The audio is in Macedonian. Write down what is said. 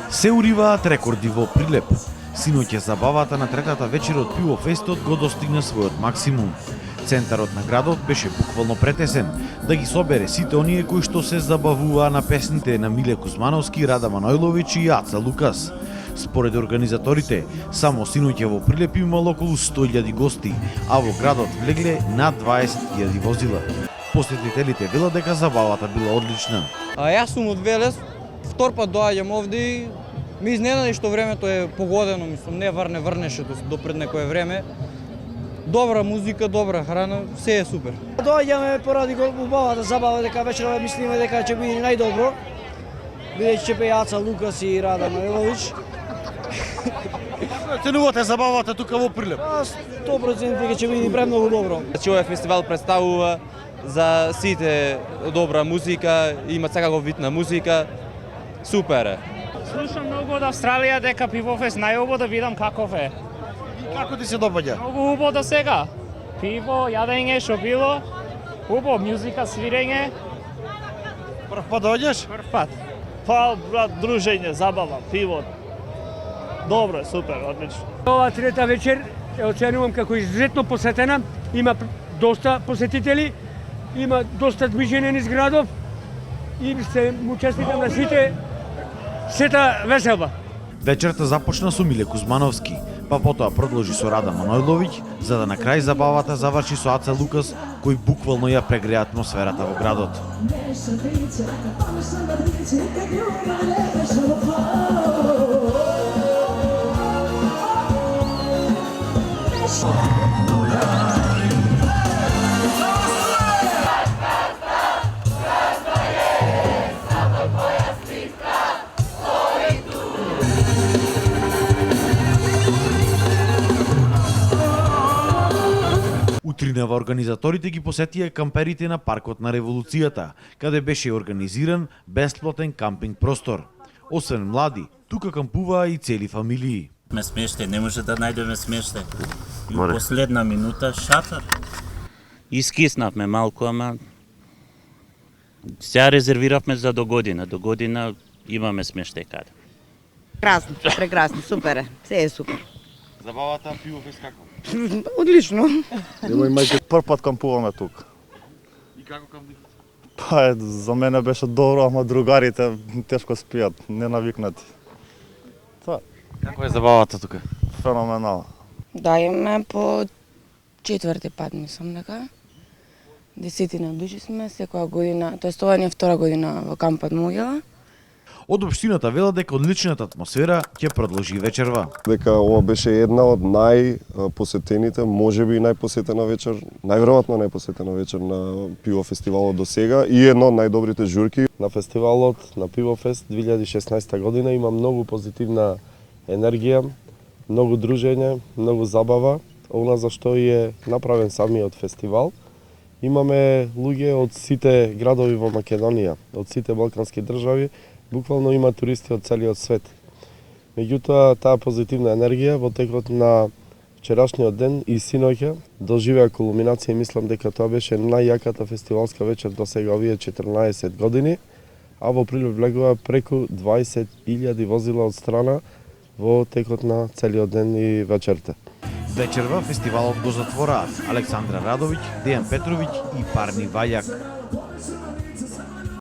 Се уриваат рекорди во Прилеп. Синоќа забавата на третата вечер од пивофестот го достигна својот максимум. Центарот на градот беше буквално претесен да ги собере сите оние кои што се забавуваа на песните на Миле Кузмановски, Рада Манојловиќ и Аца Лукас. Според организаторите, само синоќа во Прилеп имало околу 100.000 гости, а во градот влегле над 20.000 возила. Посетителите велат дека забавата била одлична. Јас сум од Велес, втор пат доаѓам овде и ми изненади што времето е погодено, мислам, не врнеше до пред некое време. Добра музика, добра храна, се е супер. Доаѓаме поради убавата забава, дека вечерва мислиме дека ќе биде најдобро. Бидејќи ќе пее Аца Лукас и Рада Манојловиќ. Ценувате забавата тука во Прилеп? 100% дека ќе биде премногу добро. Овој фестивал представува за сите добра музика, има секаков вид на музика. Супер е. Слушам многу од Австралија дека пивофест најубаво да видам каков е. Како ти се допаѓа? Многу убаво до сега. Пиво, јадење, што било. Убаво, музика, свирење. Прв пат доаѓаш? Прв пат. Па, брат, дружење, забава, пиво. Добро е, супер, одлично. Ова трета вечер ја оценувам како изузетно посетена. Има доста посетители, има доста движење низ градов и се му честитам на сета веселба. Вечерта започна со Миле Кузмановски, па потоа продолжи со Рада Манојловиќ, за да на крај забавата заврши со Аца Лукас, кој буквално ја прегреа атмосферата во градот. Утринава организаторите ги посетија камперите на Паркот на Револуцијата, каде беше организиран бесплатен кампинг простор. Освен млади, тука кампуваа и цели фамилии. Смеште, не може да најдеме смеште. И последна минута шатар. Искиснавме малку, ама сега резервиравме за до година. До година имаме смеште каде. Красно, прекрасно, супер е. Се е супер. Забавата пивофест како? Одлично. Немој мајке, прв пат кампуваме тук. И како кампувате? Па, за мене беше добро, ама другарите тешко спијат, не навикнати. Тоа, Како е забавата тука? феноменално. Дајаме по четврти пат, мислам дека. 10 души сме, секоја година, тоест ова ни е втора година во кампот Могила. Од општината велат дека одличната атмосфера ќе продолжи вечерва. Дека ова беше една од најпосетените, можеби и најпосетена вечер, најверојатно најпосетена вечер на пивофестивалот до сега и една од најдобрите журки. На фестивалот на Пивофест 2016 година има многу позитивна енергија, многу дружење, многу забава, она за што е направен самиот фестивал. Имаме луѓе од сите градови во Македонија, од сите балкански држави, буквално има туристи од целиот свет. Меѓутоа, таа позитивна енергија во текот на вчерашниот ден и синоќа доживеа кулминација и мислам дека тоа беше најјаката фестивалска вечер до сега овие 14 години, а во Прилеп влегува преку 20.000 возила од страна во текот на целиот ден и вечерта. Вечерва фестивалот го затвораат Александра Радовиќ, Дејан Петровиќ и Парни Вајак.